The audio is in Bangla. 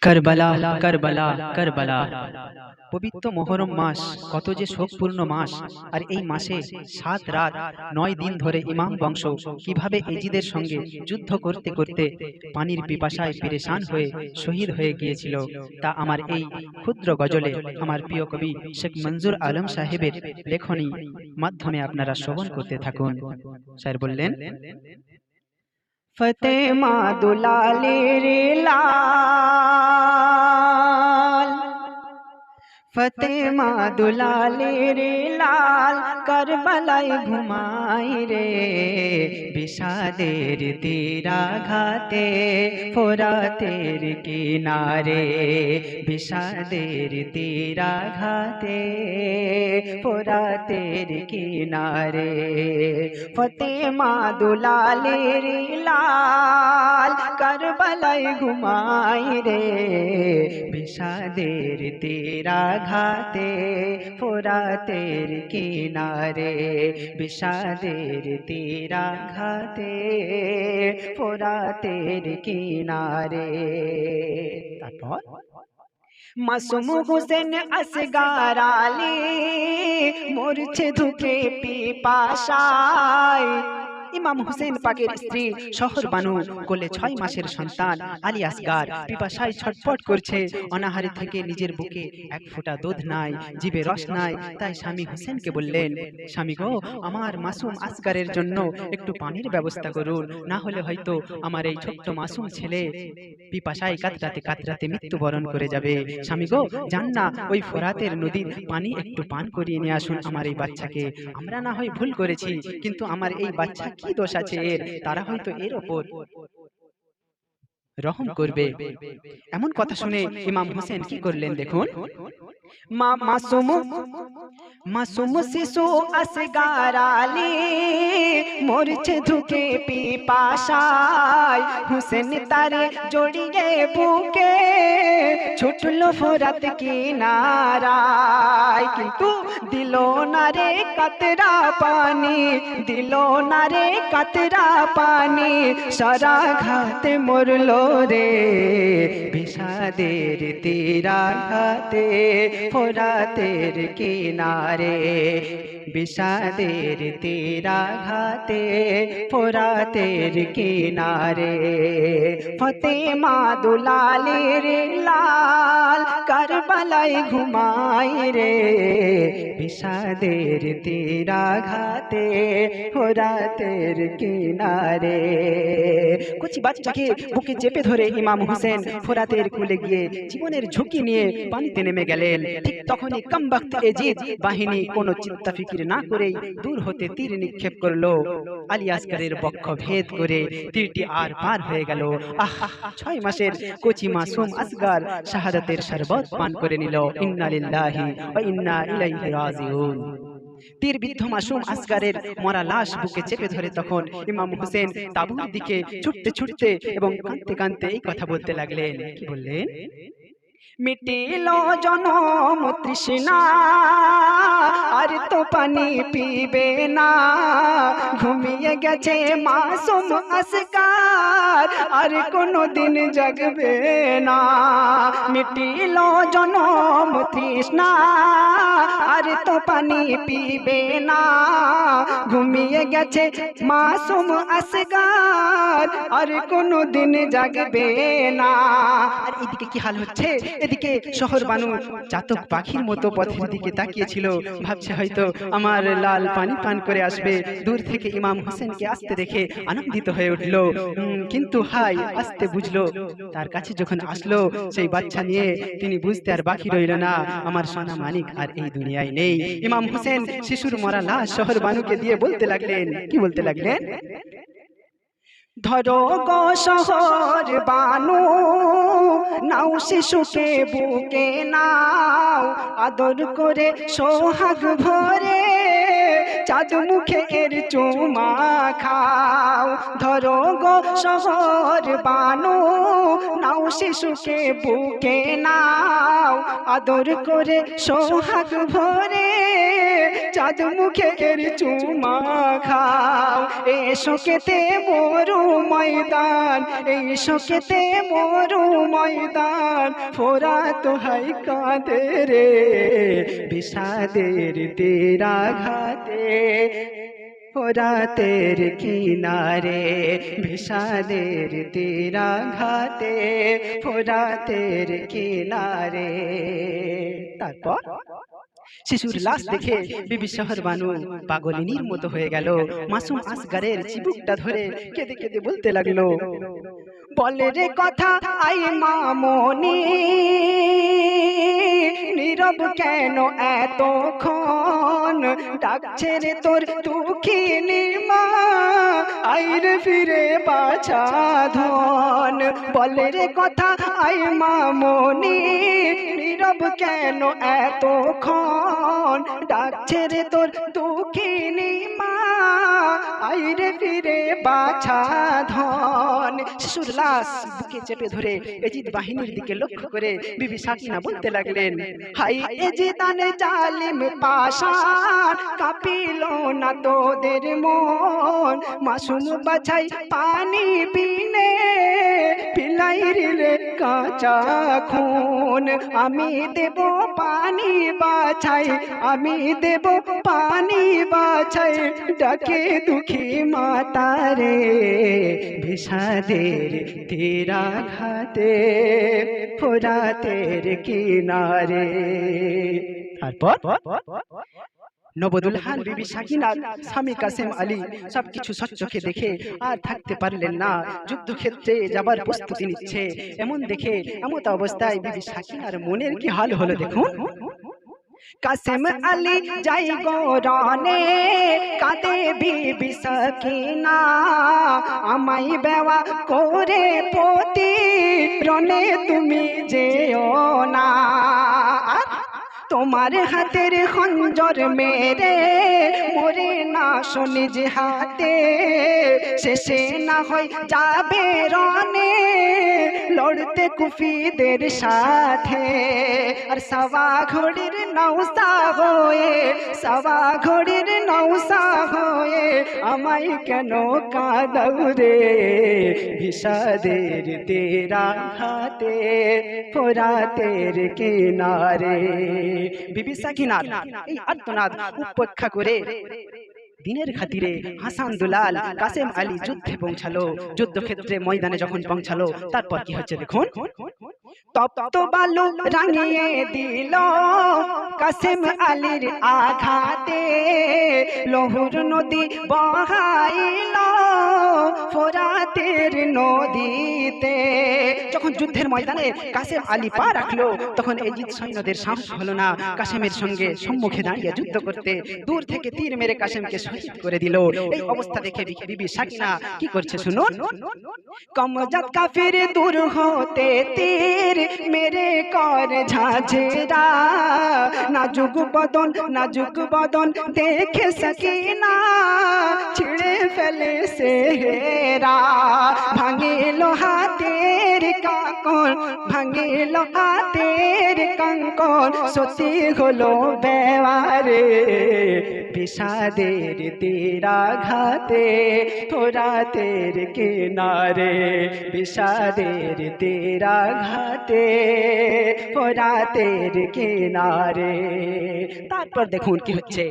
কারবালা কারবালা কারবালা। পবিত্র মুহররম মাস কত যে শোকপূর্ণ মাস। আর এই মাসে ৭ রাত ৯ দিন ধরে ইমাম বংশ কিভাবে এজিদের সঙ্গে যুদ্ধ করতে করতে পানির পিপাসায় পেরেশান হয়ে শহীদ হয়ে গিয়েছিল, তা আমার এই ক্ষুদ্র গজলে আমার প্রিয় কবি শেখ মঞ্জুর আলম সাহেবের লেখনী মাধ্যমে আপনারা শ্রবণ করতে থাকুন। স্যার বললেন, ফতেমা দুলালের লাল, ফতেমা দুলালের লাল, কারবালায় ঘুমাই রে, বিষাদের তীরাঘাতে ফোরাতের কিনারে, বিষাদের তীরাঘাতে ফোরাতের কিনারে। ফতেমা দুলালের লাল, কারবালায় ঘুমাই রে, বিষাদের তীরাঘাতে ফোরাতের কিনারে, বিষাদের তীরাঘাতে ফোরাতের কিনারে। তারপর মাসুম হোসেন আসগার আলী মরছে ধুকে পিপাসায়। ইমাম হুসেন পাকের স্ত্রী শহর বানু কোলে ৬ মাসের সন্তান আলী আসগার পিপাসায় ছটফট করছে। অনাহারে থেকে নিজের বুকে এক ফোঁটা দুধ নাই, জিভে রস নাই। তাই স্বামী হুসেনকে বললেন, স্বামী গো, আমার মাসুম আসগারের জন্য একটু পানির ব্যবস্থা করুন, না হলে হয়তো আমার এই ছোট্ট মাসুম ছেলে পিপাসায় কাতরাতে কাতরাতে মৃত্যুবরণ করে যাবে। স্বামী গো, যান না ওই ফোরাতের নদীর পানি একটু পান করিয়ে নিয়ে আসুন আমার এই বাচ্চাকে। আমরা না হয় ভুল করেছি, কিন্তু আমার এই বাচ্চা কি দোষ আছে এর? তারা হয়তো এর ওপর রহম করবে। এমন কথা শুনে ইমাম হোসেন কি করলেন দেখুন। মাসুম মাসুম শিশু আসগার আলী মরছে ধুকে পিপাসায়। হুসেন তারে জড়িয়ে বুকে ছুটলো ফোরাত কিনারায়, কিন্তু দিল না রে কাতরা পানি, দিল না রে কাতরা পানি, সারা ঘাতে মরলো রে, বিষাদের তীরাঘাতে ফোরাতের কিনারে, বিষাদের তীরাঘাতে ফোরাতের কিনারে। ফতেমা দুলালের লাল, কারবালায় ঘুমাই রে, বিষাদের তীরাঘাতে ফোরাতের কিনারে। কুচি বাচ্চাকে বুকে চেপে ধরে ইমাম হোসেন ফোরাতের কুলে গিয়ে জীবনের ঝুঁকি নিয়ে পানিতে নেমে গেলেন। ঠিক তখনই কামবাক্ত এজিদ বাহিনী কোনো চিন্তা ফিকির না করেই দূর হতে তীর নিক্ষেপ করলো। আলী আসগারের বক্ষ ভেদ করে তীরটি আর পার হয়ে গেল। আহ, ৬ মাসের কচি মাসুম আসগার শাহাদাতের শরবত পান করে নিল। ইন্না লিল্লাহি ওয়া ইন্না ইলাইহি রাজিউন। তীরবিদ্ধ মাসুম আসগারের মরা লাশ বুকে চেপে ধরে তখন ইমাম হোসেন তাঁবুর দিকে ছুটতে ছুটতে এবং কাঁদতে কাঁদতে এই কথা বলতে লাগলেন। কি বললেন? মিটিল জনম তৃষ্ণা, আর তো পানি পিবে না, ঘুমিয়ে গেছে মাসুম আসগার, আর কোনো দিন জাগবে না। মিটিল জনম তৃষ্ণা, আর তো পানি পিবে না, ঘুমিয়ে গেছে মাসুম আসগার, আর কোনো দিন জাগবে না। আর এদিকে কি হাল হচ্ছে, এদিকে শহর বানু চাতক পাখির মতো পথের দিকে তাকিয়েছিল, ভাবছে হয়তো আমার লাল পানি পান করে আসবে। দূর থেকে ইমাম হোসেনকে আসতে দেখে আনন্দিত হয়ে উঠল, কিন্তু হাই আসতে বুঝলো তার কাছে যখন আসলো সেই বাচ্চা নিয়ে, তিনি বুঝতে আর বাকি রইল না আমার সোনা মানিক আর এই দুনিয়ায় নেই। ইমাম হোসেন শিশুর মরা লাশ শহর বানুকে দিয়ে বলতে লাগলেন, কি বলতে লাগলেন? ধরো গো শহর বানু, নাও শিশুকে বুকে নাও, আদর করে সোহাগ ভরে চাঁদ মুখে এর চুমা খাও। ধরো গো শহর বানু, নাও শিশুকে বুকে নাও, আদর করে সোহাগ ভরে চাঁদ মুখে এর চুমা খাও। এসো কেতে মরু ময়দান, এসো কেতে মরু ময়দান, ফোরাত হাই কাঁদে রে বিষাদের তেরা ঘাতে। ফোরাতের কিনারে বিষাদের তেরা ঘাতে, ফোরাতের কিনারে। তারপর শিশুর লাশ দেখে বিবি শহরবানু পাগলিনীর মতো হয়ে গেল। মাসুম আসগারের চিবুকটা ধরে কেঁদে কেঁদে বলতে লাগলো, বলে রে কথা আই মামনি, নীরব কেন এতক্ষণ, ডাকছে রে তোর দুঃখিনী মা, আইরে ফিরে বাছা ধন। বলে রে কথা আই মামনি, নীরব কেন এতক্ষণ, ডাকছে রে তোর দুঃখিনী মা, আইরে ফিরে বাছা ধন। শিশুর লাশ বুকে চেপে ধরে এজিদ বাহিনীর দিকে লক্ষ্য করে বিবি সাকিনা বলতে লাগলেন, হাই এজিদানে জালিম পাশান, কাঁপিল না তোদের মন, মাসুম বাছাই পানি বিনে পিলাই রে কাঁচা খুন। আমি দেব পানি বাছাই, আমি দেব পানি বাছাই, ডাকে দুঃখী মাতারে বিষাদের তেরা ঘাতে, ফোরাতের কিনারে। তারপর নবদুলহান বিবি সাকিনার স্বামী কাসেম আলী সবকিছু সচ্চোখে দেখে আর থাকতে পারলেন না, যুদ্ধক্ষেত্রে যাবার প্রস্তুতি নিচ্ছে। এমন দেখে এমত অবস্থায় বিবি সাকিনার মনের কি হাল হলো দেখুন। কাসেম আলী যাই গরনে, কাঁদে বিবি সাকিনা, আমায় বেওয়া করে পতি রনে তুমি যেও না। তোমার হাতের খঞ্জর মেরে মরে না শোনে যে হাতে, শেষে না হয় যাবে রনে লড়তে কুফিদের সাথে। আর সওয়া ঘড়ির নৌসা হয়ে, সওয়া ঘড়ির নৌসা হয়ে আমায় কেন কাঁদাও রে বিষাদের তেরা হাতে, ফোরাতের কিনারে। বিবি সাকিনার এই আর্তনাদ উপেক্ষা করে দিনের খাতিরে হাসান দুলাল কাসেম আলী যুদ্ধে পৌঁছালো। যুদ্ধক্ষেত্রে ময়দানে যখন পৌঁছালো তারপর কি হচ্ছে দেখুন। তপ্ত বালু রাঙিয়ে দিল কাসেম আলীর আঘাতে, লহুর নদী বহাইল ফোরাতের নদীতে। যখন যুদ্ধের ময়দানে কাসেম আলী পা রাখলো তখন এজিদ সৈন্যদের সাহস হলো না কাসেমের সঙ্গে সম্মুখে দাঁড়িয়ে যুদ্ধ করতে। দূর থেকে তীর মেরে কাসেমকে শহীদ করে দিল। এই অবস্থা দেখে বিবি সাকিনা কি করছে শুনুন। কমজাত কাফির দূর হতে তীর মেরে কর ঝাঁঝরা, নাজুক বদন দেখে সাকিনা ছিঁড়ে ফেলে সেহেরা। ভাঙিল হাতের কাঁকর, ভাঙিল হাতের কাঁকর, সত্যি হলো বেওয়ারে বিষাদের তেরা ঘাতে, ফোরাতের কিনারে বিষাদের তেরা ঘাতে, ফোরাতের কিনারে। তারপর দেখুন কি হচ্ছে।